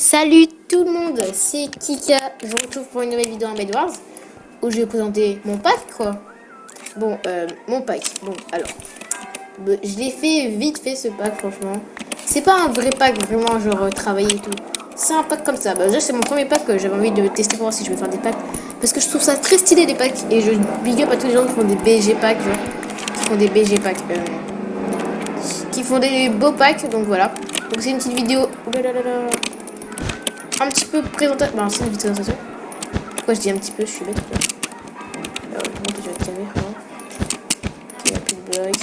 Salut tout le monde, c'est Kika. Je vous retrouve pour une nouvelle vidéo en Bedwars où je vais vous présenter mon pack quoi. Bon, mon pack. Bon, alors, je l'ai fait vite fait ce pack franchement. C'est pas un vrai pack vraiment genre travaillé et tout. C'est un pack comme ça. Bah, déjà c'est mon premier pack que j'avais envie de tester pour voir si je vais faire des packs parce que je trouve ça très stylé les packs et je big up à tous les gens qui font des BG packs genre, qui font des BG packs, qui font des beaux packs. Donc voilà. Donc c'est une petite vidéo. Un petit peu présentation. Bah, c'est une vidéo présentation. Pourquoi je dis un petit peu, je suis bête. Alors, comment que je vais te calmer, frérot. Il a plus de bloc.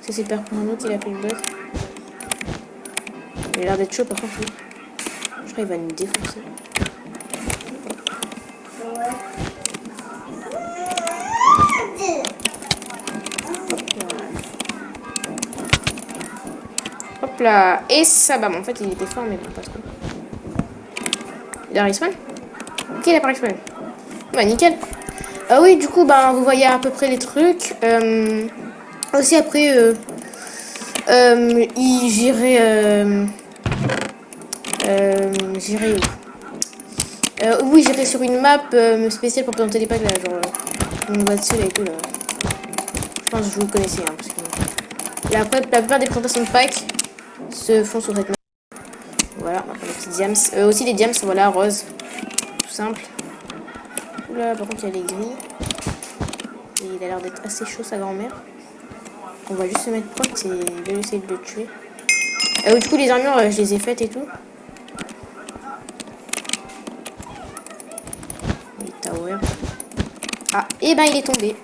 Ça, c'est père pour un autre, il a plus de bloc. Il a l'air d'être chaud, par contre, lui. Je crois qu'il va nous défoncer. Hop là. Et ça, bah, en fait, il était fort, mais bon, pas trop. Il a respawn. Ok, il a pas respawn. Bah, nickel. Ah oui, du coup, bah, vous voyez à peu près les trucs. Aussi, après, j'irai où oui, j'irai sur une map spéciale pour présenter les packs là, genre on va dessus là et tout là. Je pense que vous connaissez hein, parce que là, après, la plupart des présentations de packs se font sur cette map. Voilà, on va prendre les petits diams. Aussi les diams, voilà, rose. Tout simple. Oula, par contre il y a les gris. Et il a l'air d'être assez chaud sa grand-mère. On va juste se mettre proc et je vais essayer de le tuer. Du coup les armures je les ai faites et tout. Les towers. Ah, et ben il est tombé.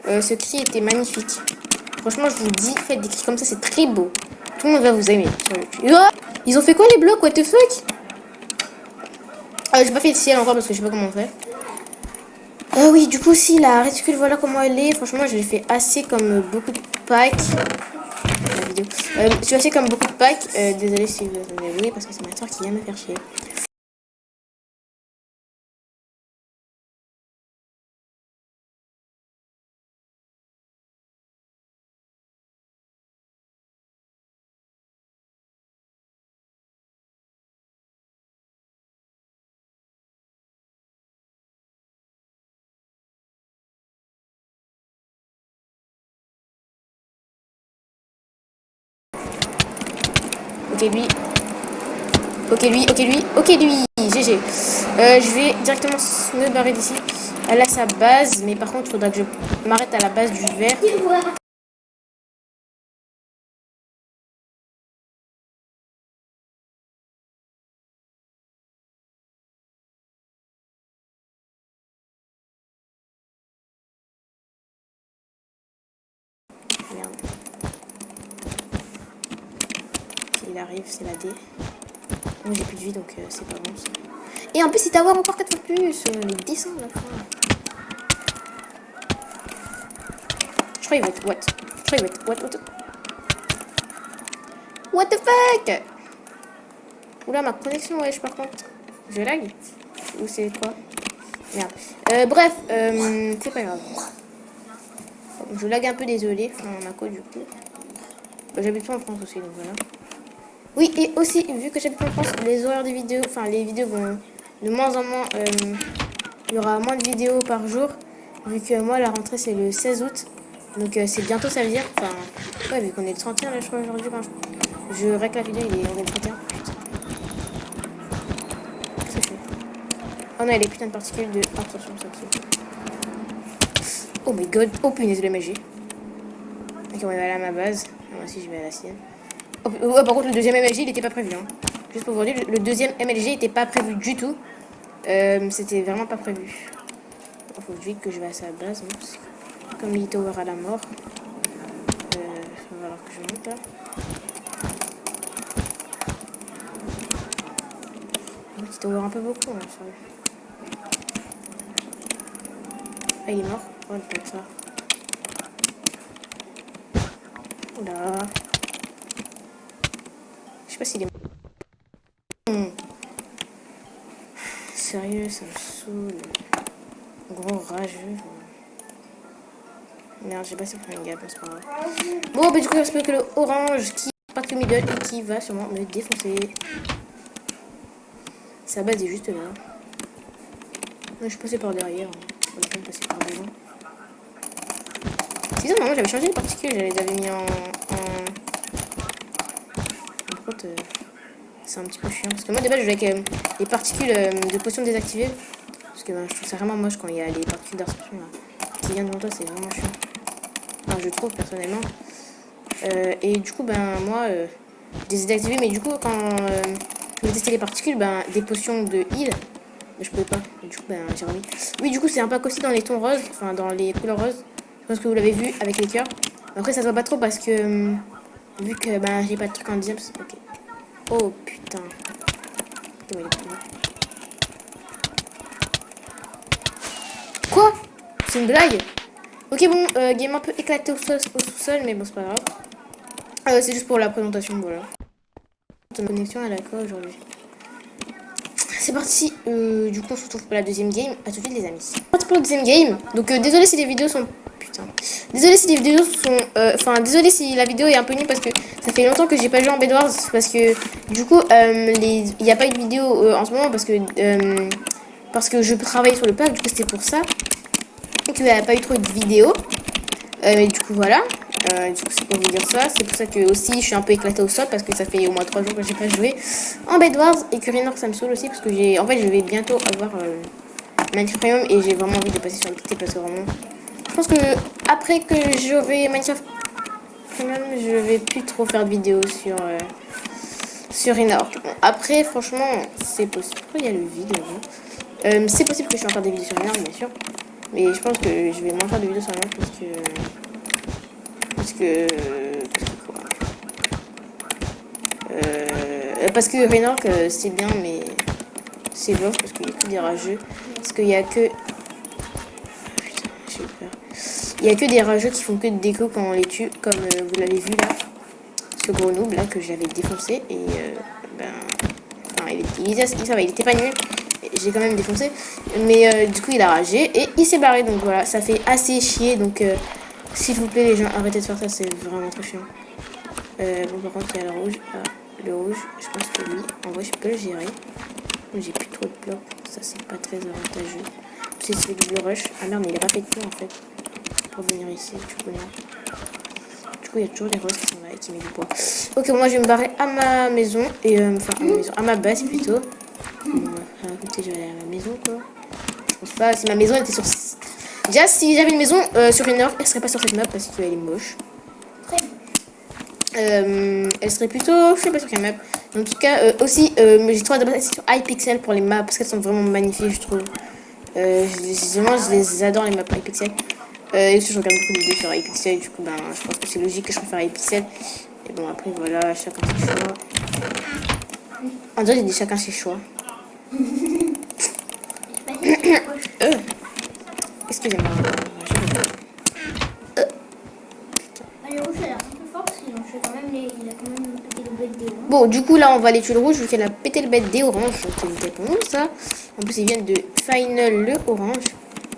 Ce cri était magnifique. Franchement je vous dis, faites des cris comme ça, c'est très beau. Tout le monde va vous aimer sur YouTube. Ils ont fait quoi les blocs, what the fuck? J'ai pas fait le ciel encore parce que je sais pas comment on fait. Oui, du coup, si la réticule, voilà comment elle est. Franchement, je l'ai fait assez comme beaucoup de packs. La vidéo. Je suis assez comme beaucoup de packs. Désolé si vous avez oublié parce que c'est ma soeur qui vient me faire chier. Ok, lui. Ok, lui. Ok, lui. Ok, lui. GG. Je vais directement me barrer d'ici. Elle a sa base, mais par contre, il faudra que je m'arrête à la base du vert. Merde. Il arrive, c'est la D. Moi j'ai plus de vie donc c'est pas bon ça. Et en plus il t'avoir encore 4 fois plus, les descendre la fin. Je crois qu'il va être what? Je crois qu'il va être what the fuck? Oula ma connexion wesh par contre. Je lag? Ou c'est quoi? Merde. Bref, c'est pas grave. Je lag un peu désolé, enfin on a quoi du coup? J'habite pas en France aussi donc voilà. Oui, et aussi, vu que j'habite en France, les horaires des vidéos, enfin les vidéos vont de moins en moins, il y aura moins de vidéos par jour, vu que moi la rentrée c'est le 16 août, donc c'est bientôt ça veut dire, enfin, ouais, vu qu'on est le 31 là je crois aujourd'hui quand je règle la vidéo, on est le 31. Qu'est-ce que je fais? Oh non, il y a les putains de particules de... Attention, ça me saute. Oh my god, oh punaise de magie. Ok, on va aller à ma base, moi aussi je vais à la sienne. Oh, par contre, le deuxième MLG, il était pas prévu. Hein. Juste pour vous dire, le deuxième MLG était pas prévu du tout. C'était vraiment pas prévu. Il faut vite que je vais à sa base. Hein, comme il tower à la mort. Il va falloir que je monte là. Il tower un peu beaucoup. Hein, ah, il est mort. Oh, il peut être ça. Oula. Je sais pas s'il est mort. Sérieux, ça me saoule. Gros rageux. Merde, j'ai passé pour une gap, c'est pas grave. Bon, bah du coup, j'espère que le orange qui pas parti au middle et qui va sûrement me défoncer. Sa base est juste là. Je suis passé par derrière. On va passer par devant. C'est ça, normalement j'avais changé les particules, je les avais mis en... Par contre, c'est un petit peu chiant. Parce que moi, de base, je joue avec les particules de potion désactivées. Parce que je trouve ça vraiment moche quand il y a les particules d'artifice qui viennent devant toi, c'est vraiment chiant. Enfin, je trouve personnellement. Et du coup, moi, je les ai désactivées, mais du coup, quand je voulais tester les particules, des potions de heal, je pouvais pas. Et du coup, j'ai remis. Oui, du coup, c'est un pack aussi dans les tons roses, enfin, dans les couleurs roses. Je pense que vous l'avez vu avec les cœurs. Après, ça se voit pas trop parce que, vu que j'ai pas de truc en diams. Ok. Oh putain. Quoi? C'est une blague? Ok, bon, game un peu éclaté au sous-sol, mais bon, c'est pas grave. C'est juste pour la présentation, voilà. Ton connexion à la quoi aujourd'hui? C'est parti. Du coup, on se retrouve pour la deuxième game. À tout de suite, les amis. C'est parti pour la deuxième game. Donc, désolé si les vidéos sont. Putain. Désolé si les vidéos sont. Enfin, désolé si la vidéo est un peu nulle parce que ça fait longtemps que j'ai pas joué en Bedwars. Parce que, du coup, il n'y a pas eu de vidéo en ce moment parce que je travaille sur le pack. Du coup, c'était pour ça. Donc, il n'y a pas eu trop de vidéos. Mais du coup, voilà. Du coup, c'est pour vous dire ça. C'est pour ça que aussi je suis un peu éclatée au sol parce que ça fait au moins 3 jours que j'ai pas joué en Bedwars et que Raynor ça me saoule aussi parce que en fait je vais bientôt avoir Minecraft Premium et j'ai vraiment envie de passer sur le PT parce que vraiment je pense que après que j'aurai Minecraft Premium je vais plus trop faire de vidéos sur Raynor. Bon, après franchement c'est possible. Pourquoi il y a le vide là-bas? C'est possible que je fasse encore des vidéos sur Raynor bien sûr, mais je pense que je vais moins faire de vidéos sur Raynor parce que Raynor c'est bien mais c'est bof parce qu'il y a que des rageux. Parce qu'il y a que... Putain, j'ai eu peur. Il y a que des rageux qui font que de déco quand on les tue, comme vous l'avez vu là. Ce gros noob là que j'avais défoncé et enfin, il était pas nul. J'ai quand même défoncé. Mais du coup il a ragé et il s'est barré. Donc voilà, ça fait assez chier. Donc s'il vous plaît les gens, arrêtez de faire ça, c'est vraiment trop chiant. Bon par contre il y a le rouge. Ah, le rouge, je pense que lui, en vrai je peux le gérer. J'ai plus trop de blocs, ça c'est pas très avantageux. C'est le double rush. Ah merde mais il est pas fait de tout en fait. Pour venir ici, du coup il y a toujours des roses qui sont là et qui mettent du bois. Ok, moi je vais me barrer à ma maison et enfin à ma base plutôt. Écoutez, je vais aller à ma maison quoi. Je pense pas, si ma maison était sur... Déjà si j'avais une maison sur une heure, elle serait pas sur cette map parce qu'elle est moche. Elle serait plutôt, je sais pas sur quelle map. En tout cas, aussi, j'ai trop d'abonnés sur iPixel pour les maps parce qu'elles sont vraiment magnifiques, je trouve. Je les adore les maps iPixel. Et aussi, je regarde beaucoup de vidéos sur iPixel. Du coup, je pense que c'est logique que je préfère iPixel. Et bon, après, voilà, chacun ses choix. En vrai, j'ai dit chacun ses choix. Excusez-moi. Bon, du coup, là, on va aller tuer le rouge vu qu'elle a pété le bête des oranges. Donc, c'est bon, ça. En plus, ils viennent de final le orange.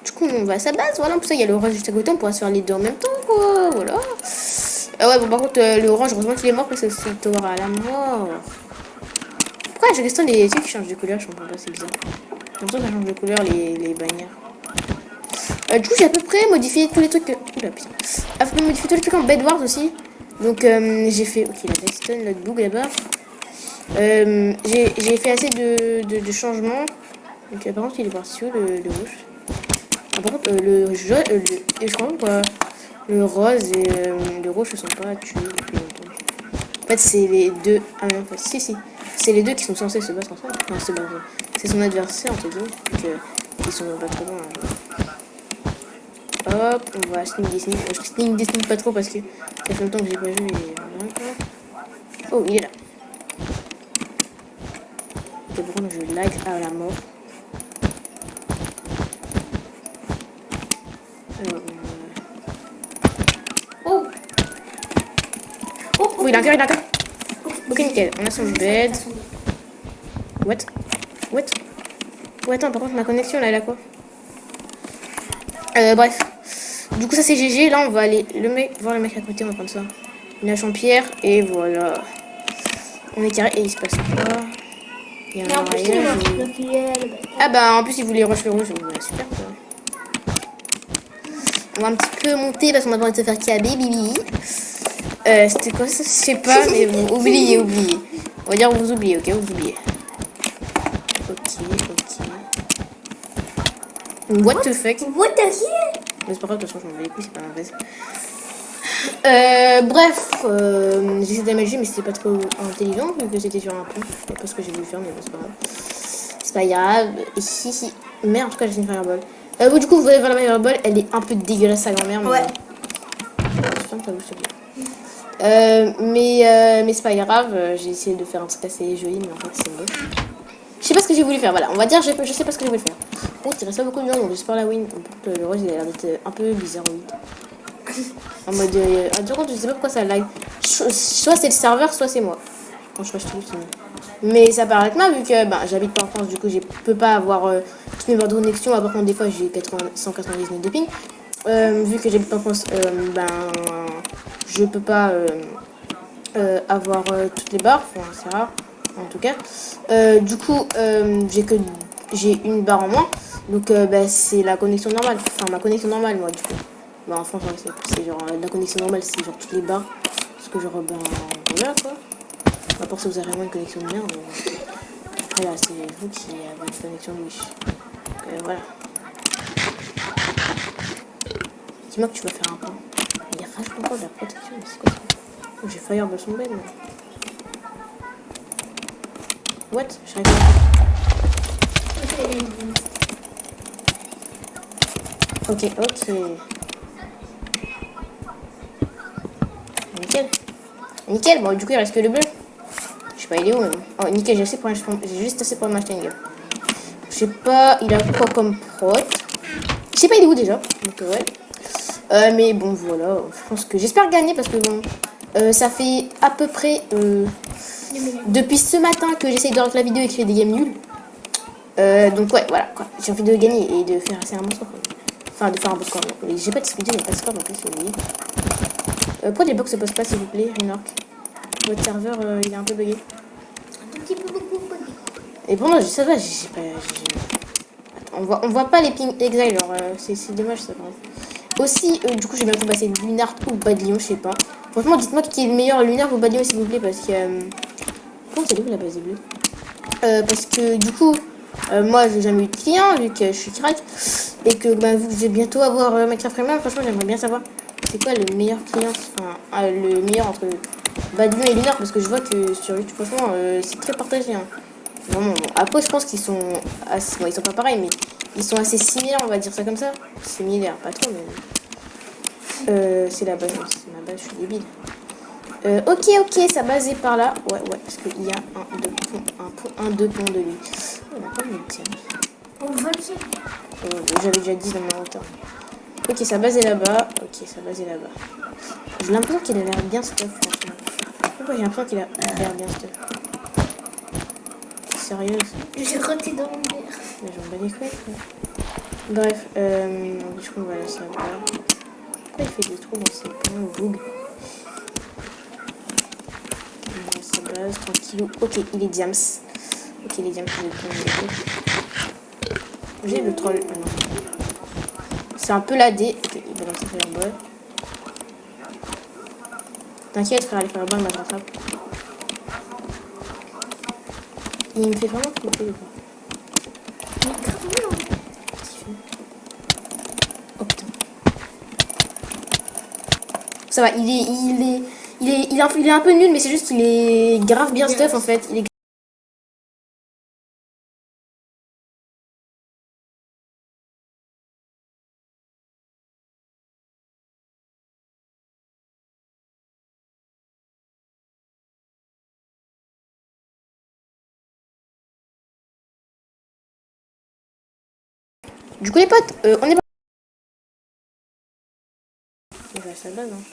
Du coup, on va à sa base. Voilà, en plus, il y a le orange juste à côté. On pourra se faire les deux en même temps, quoi. Voilà. Ouais, bon, par contre, le orange, heureusement qu'il est mort parce que c'est Thor à la mort. Pourquoi j'ai resté les trucs qui changent de couleur? Je comprends pas, c'est bizarre. J'ai l'impression que ça change de couleur les bannières. Du coup, j'ai à peu près modifié tous les trucs. Oula, putain. À peu près modifié tous les trucs en Bedwars aussi. Donc, j'ai fait. Ok, la Dexton, le bug là-bas. J'ai fait assez de changements. Donc, par contre, il est parti où le rouge? Ah, par contre, le jaune. Je crois pas. Le rose et le rouge ne sont pas tués depuis longtemps. En fait, c'est les deux. Ah, non, en fait, si. C'est les deux qui sont censés se battre ensemble. Enfin, se battre. C'est son adversaire, entre guillemets. Donc, ils sont pas trop loin. Hop, on va sneak des sneak. Je sneak des sneak pas trop parce que ça fait longtemps que j'ai pas joué. Oh, il est là. Ok, par contre, je lag à la mort. Oh, il a un cœur, Ok, nickel. On a son bed. What? Ouais, attends, par contre, ma connexion, là, elle a quoi? Bref. Du coup, ça, c'est GG. Là, on va aller voir le mec à côté. On va prendre ça. Une hache en pierre. Et voilà. On est carré et il se passe quoi? Il y a Mais un en plus, il est mariage. mort. Donc il est... Ah bah en plus il voulait rush le rouge. Ouais, super quoi. On va un petit peu monter parce qu'on a pas envie de se faire caber, bibi. C'était quoi ça? Je sais pas, mais bon, oubliez. On va dire vous oubliez, ok? Vous oubliez. Ok. What the fuck? What the hell? Mais c'est pas grave, de toute façon, je m'en vais les couilles, c'est pas grave. Bref, j'ai essayé d'aménager, mais c'était pas trop intelligent vu que c'était sur un pont. Je sais pas ce que j'ai voulu faire, mais bon, c'est pas grave. C'est pas grave. Ici, mais en tout cas, j'ai une fireball. Bon, du coup, vous allez voir la fireball, elle est un peu dégueulasse, sa grand-mère. Ouais. Ferme ta bouche, s'il te plaît. Mais c'est pas grave, j'ai essayé de faire un truc assez joli, mais en fait, c'est moche. Je sais pas ce que j'ai voulu faire, voilà, on va dire, je sais pas ce que j'ai voulu faire. Bon, il reste pas beaucoup de gens, donc j'espère la win. Le rose, il a l'air d'être un peu bizarre, oui. En mode, du coup, je sais pas pourquoi ça lag. Soit c'est le serveur, soit c'est moi. Quand je trouve mais ça paraît que moi, vu que j'habite pas en France, du coup, je peux pas avoir toutes mes bords de connexion. Par contre, des fois, j'ai 199 de ping. Vu que j'habite pas en France, je peux pas avoir toutes les barres. Enfin, c'est rare, en tout cas. Du coup, j'ai une barre en moins. Donc, c'est la connexion normale. Enfin, ma connexion normale, moi, du coup. En France, ouais, c'est genre la connexion normale, c'est genre toutes les barres. Parce que genre, voilà quoi. À part si vous avez vraiment une connexion de merde. Après là, c'est vous qui avez une connexion de Wish. Donc voilà. Dis-moi que tu vas faire un point. Il y a vachement encore de la protection, mais c'est quoi ça? Oh, j'ai Fireball son bed. What? Je suis arrivé. Ok. Nickel, bon du coup il reste que le bleu. Je sais pas il est où mais bon. Oh nickel, j'ai juste assez pour m'acheter une gueule. Je sais pas, il a quoi comme prot. Je sais pas il est où déjà. Donc ouais. Mais bon voilà, je pense que j'espère gagner parce que bon ça fait à peu près depuis ce matin que j'essaye de regarder la vidéo et que je fais des games nuls. Donc ouais voilà quoi. J'ai envie de gagner et de faire assez un bon score. Enfin de faire un bon score. Mais j'ai pas de speed, j'ai pas de score donc c'est oublié. Pourquoi les box se posent pas s'il vous plaît, Renork? Votre serveur il est un peu bugué. Un petit peu beaucoup bugué. Et pour moi ça va, j'ai pas. Attends, on voit pas les ping exile, genre c'est dommage ça. Aussi, du coup j'ai bien passer Lunart ou Bad Lion, je sais pas. Franchement dites-moi qui est le meilleur, Lunart ou Bad Lion s'il vous plaît, parce que. Comment c'est où la base des bleus? Parce que du coup, moi j'ai jamais eu de client vu que je suis crack. Et que vu que je vais bientôt avoir Minecraft Premium, franchement j'aimerais bien savoir c'est quoi le meilleur client, enfin le meilleur entre Bad Lion et Lunart, parce que je vois que sur YouTube franchement c'est très partagé. Hein. Vraiment, bon. Après je pense qu'ils sont assez, bon, ils sont pas pareils mais ils sont assez similaires, on va dire ça comme ça. Similaires, pas trop mais c'est la base, c'est ma base, je suis débile. Ok, sa base est par là. Ouais, parce qu'il y a deux ponts de lui. On a pas mis le tien. On va le faire. J'avais déjà dit dans ma hauteur. Ok, sa base est là-bas. J'ai l'impression qu'il a l'air bien stuff, franchement. Pourquoi j'ai l'impression qu'il a l'air bien stuff? Sérieux? J'ai raté dans mon verre. Mais j'en bats les couilles. Bref, je crois qu'on va laisser là-bas. Pourquoi il fait des trous dans ses ponts? Vogue. Sa base, tranquillou. Ok, il est diams. Ok, il est diams. J'ai le troll. Ah, non. C'est un peu la D. Ok, il va lancer Fireball. T'inquiète, frère, les Fireball, moi je rattrape. Il me fait vraiment flipper le coup. Oh putain. Ça va, il est un peu nul, mais c'est juste qu'il est grave bien stuff en fait. Il est... Du coup les potes, on est pas... Il va ça donne, hein.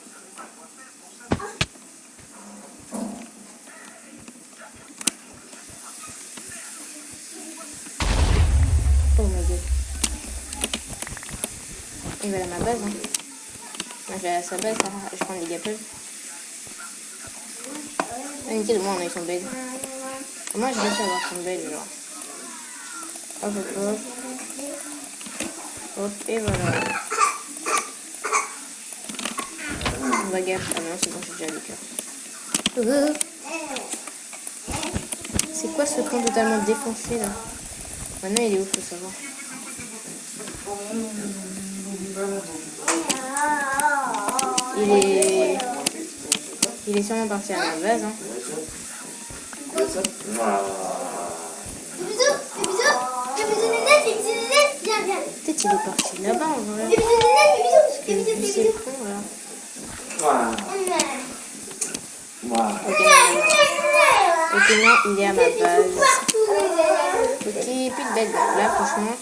Oh my god. Il va à ma base, hein. Moi je vais à sa base, je prends les gapels. Il nickel, moi on a eu son bed. Moi j'ai réussi à avoir son bed, genre. Hop, hop, hop. Hop, et voilà. On va gaffe. Ah non, c'est bon, j'ai déjà le cœur. C'est quoi ce camp totalement défoncé là? Maintenant il est où, faut savoir. Il est sûrement parti à la base. Hein. Peut-être il est parti là-bas en vrai. Parce que vu c'est con là. Ok, non, il est à ma base. Ok, plus de bête. Là, franchement,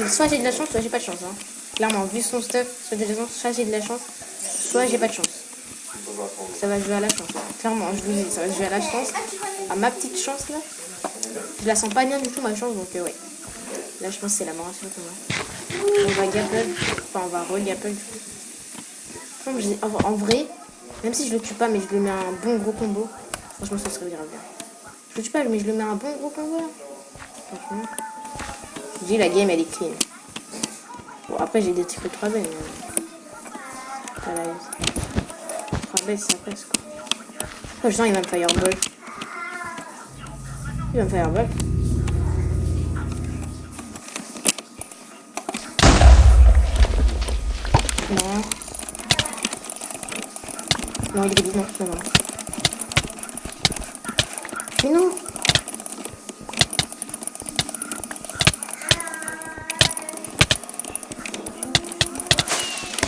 soit j'ai de la chance, soit j'ai pas de chance. Hein. Clairement, vu son stuff, soit j'ai de la chance, soit j'ai de la chance, soit j'ai pas de chance. Ça va jouer à la chance. Clairement, je vous dis, ça va jouer à la chance. À ma petite chance là. Je la sens pas bien du tout, ma chance, donc ouais. Là, je pense que c'est la mort absolue pour moi. On va gapple. Enfin, on va re-gapple. En vrai, même si je le tue pas, mais je lui mets un bon gros combo, franchement, ça serait grave bien. Je le tue pas, mais je lui mets un bon gros combo là. Franchement. Je dis, la game elle est clean. Bon, après, j'ai des trucs 3 bêtes. Voilà. 3 bêtes, ça passe quoi. Oh, je sens, il va me fireball. Il va me fireball. Non. Non, il est vide, non. Mais non.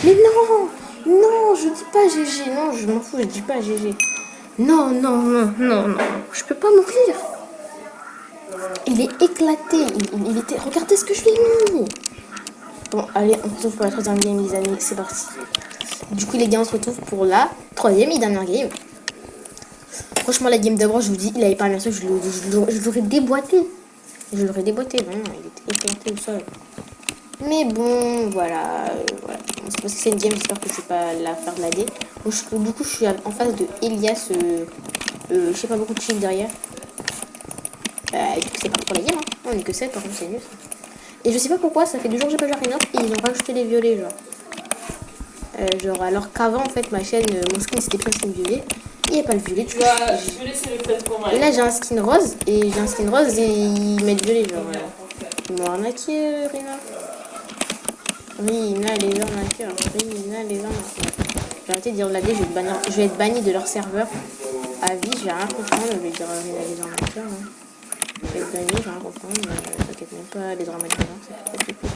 Mais non. Non, je dis pas GG. Non, je m'en fous, je dis pas GG. Non. Je peux pas mourir. Il est éclaté. Il était... Regardez ce que je lui ai mis. Bon, allez, on se retrouve pour la 3e game, les amis. C'est parti. Du coup, les gars, on se retrouve pour la 3e et dernière game. Franchement, la game d'abord, je vous dis, il avait pas bien sûr, je l'aurais déboîté. Je l'aurais déboîté, vraiment, il était éclaté au sol. Mais bon, voilà. Voilà. C'est parce que c'est une game, j'espère que je vais pas la faire de la D. Du coup, je suis en face de Elias. Je sais pas beaucoup de chiffres derrière. Du coup, c'est pas pour la game, hein. On est que 7, par contre, c'est nul. Et je sais pas pourquoi, ça fait 2 jours que j'ai pas joué à Reinhardt et ils ont rajouté les violets, genre. Alors qu'avant, en fait, ma chaîne, mon skin c'était plus un skin violet. Il n'y a pas le violet, tu vois. Je vais laisser le fait pour moi. Et là, j'ai un skin rose et ils mettent violet, genre. Ils m'ont arnaqué, Rina. Rina, les arnaqueurs. Rina, les arnaqueurs. J'ai arrêté de dire de la D, je vais être banni de leur serveur à vie. Je vais rien comprendre, je vais dire Rina, les arnaqueurs. Hein. Je vais être banni, je vais rien comprendre. T'inquiète même pas, les dramas de Rina, ça fait pas super.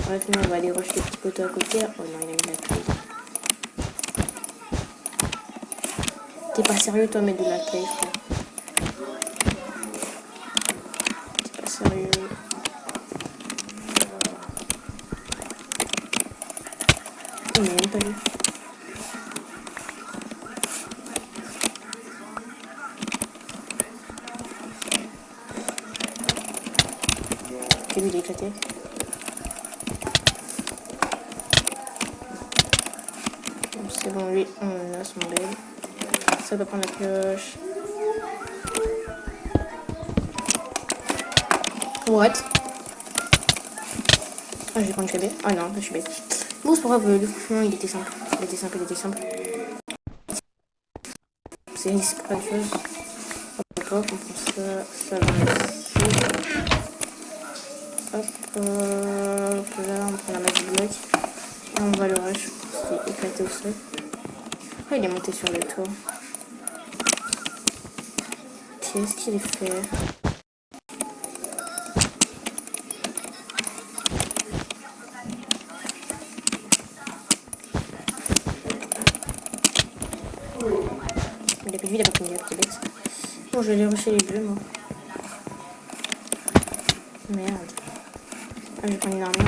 Bref, nous on va aller rush les petits poteaux à côté. Oh non, il a mis la clé. T'es pas sérieux toi, mettre de la clé, frère. T'es pas sérieux. Il m'a même pas vu. Ok, lui il est éclaté. C'est bon, lui, on a son bed. Ça va prendre la pioche. What? Ah, je vais prendre une KB. Ah non, je suis bête. Bon, c'est pas grave, le franchement, il était simple. C'est pas de chose. Hop, on prend ça va ici. Hop, là, on prend la magie bloc. Et on va le rush. C'est éclaté au sol. Ah, il est monté sur le toit. Qu'est-ce qu'il fait? Il a plus de vie, il a pas fini, c'est bête. Bon, je vais aller rusher les bleus, moi. Merde. Ah, je vais prendre une armure.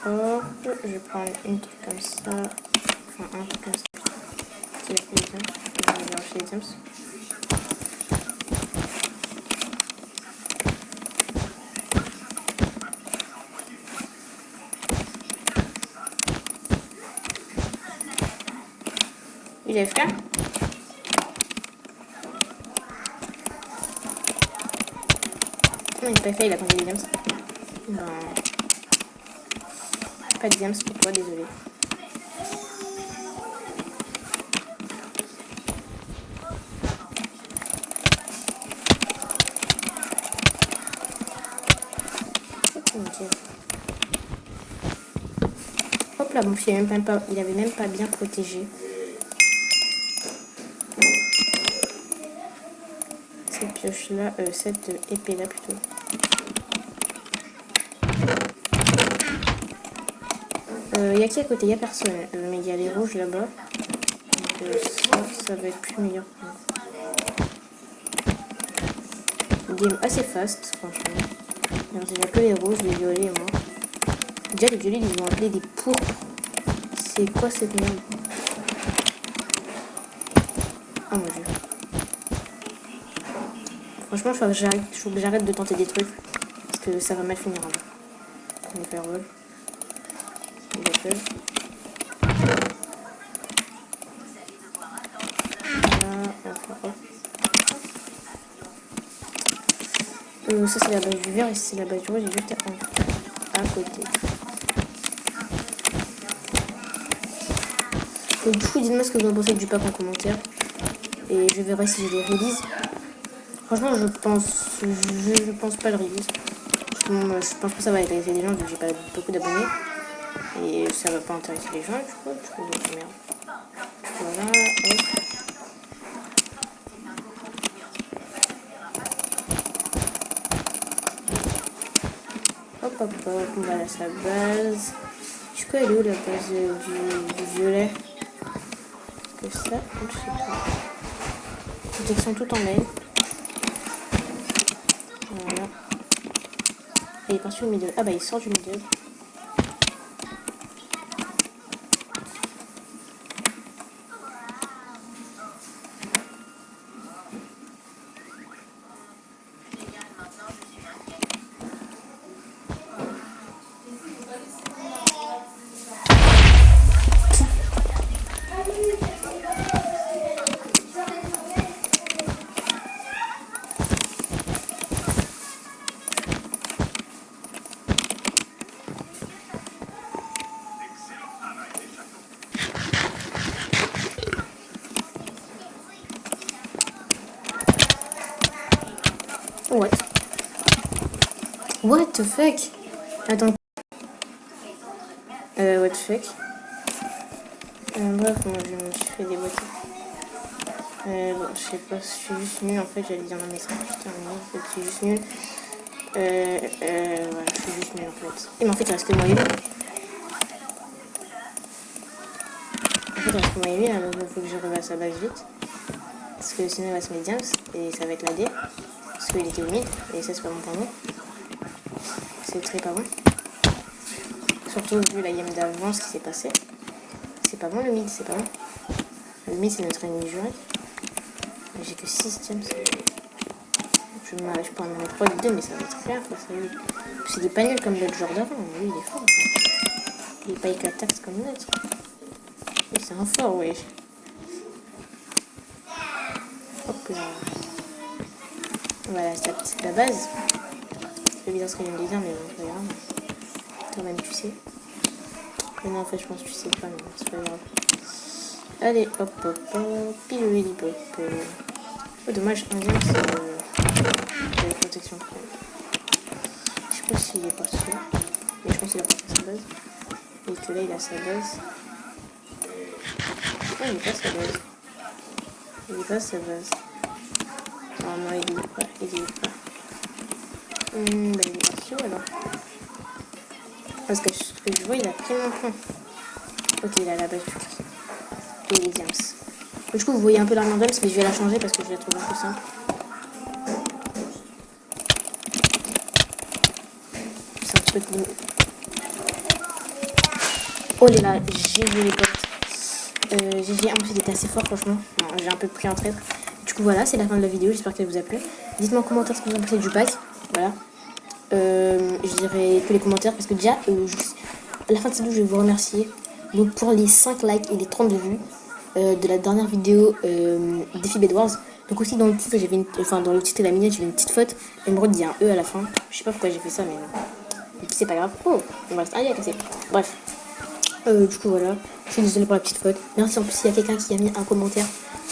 Hop, je vais prendre une truc comme ça. Enfin, un truc comme ça. C'est la plus de je vais aller rusher les items. Il est FK. Non, il est pas fait, il a tenté des diams. Non. Pas de diams pour toi, désolé. Ok. Hop là, bon, il avait même pas bien protégé. Cette pioche là, cette épée là plutôt. Il y a qui à côté? Il y a personne. Mais il y a les rouges là-bas. Donc ça va être plus meilleur. Game assez fast, franchement. Alors, il n'y a que les rouges, les violets et moi. Déjà, les violets, ils vont appeler des pourpres. C'est quoi cette merde? Oh mon dieu. Franchement, il faut que j'arrête de tenter des trucs. Parce que ça va mal finir. On va faire roll. Ça c'est la base du vert et c'est la base du rouge et juste à côté. Donc du coup dites-moi ce que vous en pensez du pack en commentaire. Et je verrai si je les release. Franchement je pense pas le release. Je pense que ça va intéresser les gens vu que j'ai pas beaucoup d'abonnés. Et ça va pas intéresser les gens du coup donc merde. Voilà, hop. Hop, on va à sa base. Du coup, elle est où la base du violet? Que ça? Je sais pas. Protection tout en mail. Voilà. Et il est parti au middle. Ah bah il sort du middle. What? What the fuck? Attends. What the fuck? Bref, moi je me suis fait déboîter. Bon, je sais pas, je suis juste nulle en fait, j'allais dire un message. Putain, mais en fait, je suis juste nulle. Voilà, je suis juste nulle en fait. Et mais en fait, il reste que moi et lui. En fait, il reste que moi et lui, là, donc il faut que je revoie sa base vite. Parce que sinon, il va se mettre diams et ça va être la D. Parce qu'il était au mid, et ça, c'est pas bon pour nous. C'est très pas bon. Surtout vu la game d'avant, ce qui s'est passé. C'est pas bon le mid, c'est pas bon. Le mid, c'est notre ennemi juré. J'ai que 6 diams. Je peux en mettre 3 de 2, mais ça va être clair face à lui. C'est des pas nuls comme l'autre genre d'avant. Lui, il est fort. Il est pas éclataxe comme l'autre. C'est un fort, oui. Hop là. Voilà, c'est la base. C'est bizarre ce que je viens de dire, mais bon, c'est pas grave. Toi-même, tu sais. Mais non, en fait, je pense que tu sais pas, mais c'est pas grave. Allez, hop, hop, hop. Piloli, hop. Oh, dommage, un diam, c'est la protection. Je sais pas s'il est parti. Mais je pense qu'il a parti sa base. Et que là, il a sa base. Ah, il est pas sa base. Il est pas sa base. Ah non, il est pas. Il est pas. Bah, il est parti où alors? Parce que ce que je vois, il a pris mon point. Ok, il a la base du coup. Et les diams. Du coup, vous voyez un peu l'armure diams, mais je vais la changer parce que je la trouve un peu simple. C'est un petit peu plus. Oh là là, j'ai vu les potes. GG, en plus il était assez fort franchement. J'ai un peu pris un traître. Du coup voilà, c'est la fin de la vidéo, j'espère qu'elle vous a plu. Dites-moi en commentaire ce que vous en pensez du pack. Voilà. Je dirai tous les commentaires parce que déjà, à la fin de cette vidéo, je vais vous remercier. Donc pour les 5 likes et les 32 vues. de la dernière vidéo Défi Bed Wars. Donc aussi dans le titre, dans le titre et la miniature, j'avais une petite faute. Emerald, il y a un E à la fin. Je sais pas pourquoi j'ai fait ça, mais c'est pas grave. Oh, il me reste un I à casser. Bref. Du coup voilà, je suis désolée pour la petite faute. Merci en plus s'il y a quelqu'un qui a mis un commentaire.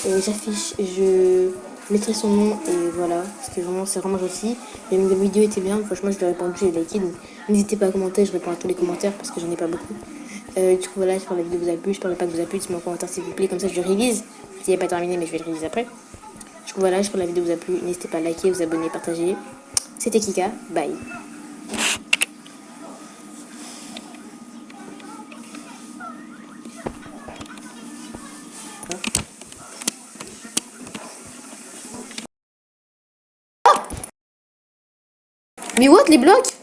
J'affiche, je mettrai son nom et voilà, parce que vraiment c'est vraiment gentil. Et la vidéo était bien, franchement je l'ai répondu, j'ai liké. Donc n'hésitez pas à commenter, je réponds à tous les commentaires parce que j'en ai pas beaucoup. Du coup voilà, j'espère que la vidéo vous a plu, j'espère pas que vous a plu, dites-moi en commentaire s'il vous plaît, comme ça je le révise. S'il n'est pas terminé, mais je vais le réviser après. Du coup voilà, j'espère que la vidéo vous a plu, n'hésitez pas à liker, vous abonner, partager. C'était Kika, bye. Mais what, les blocs?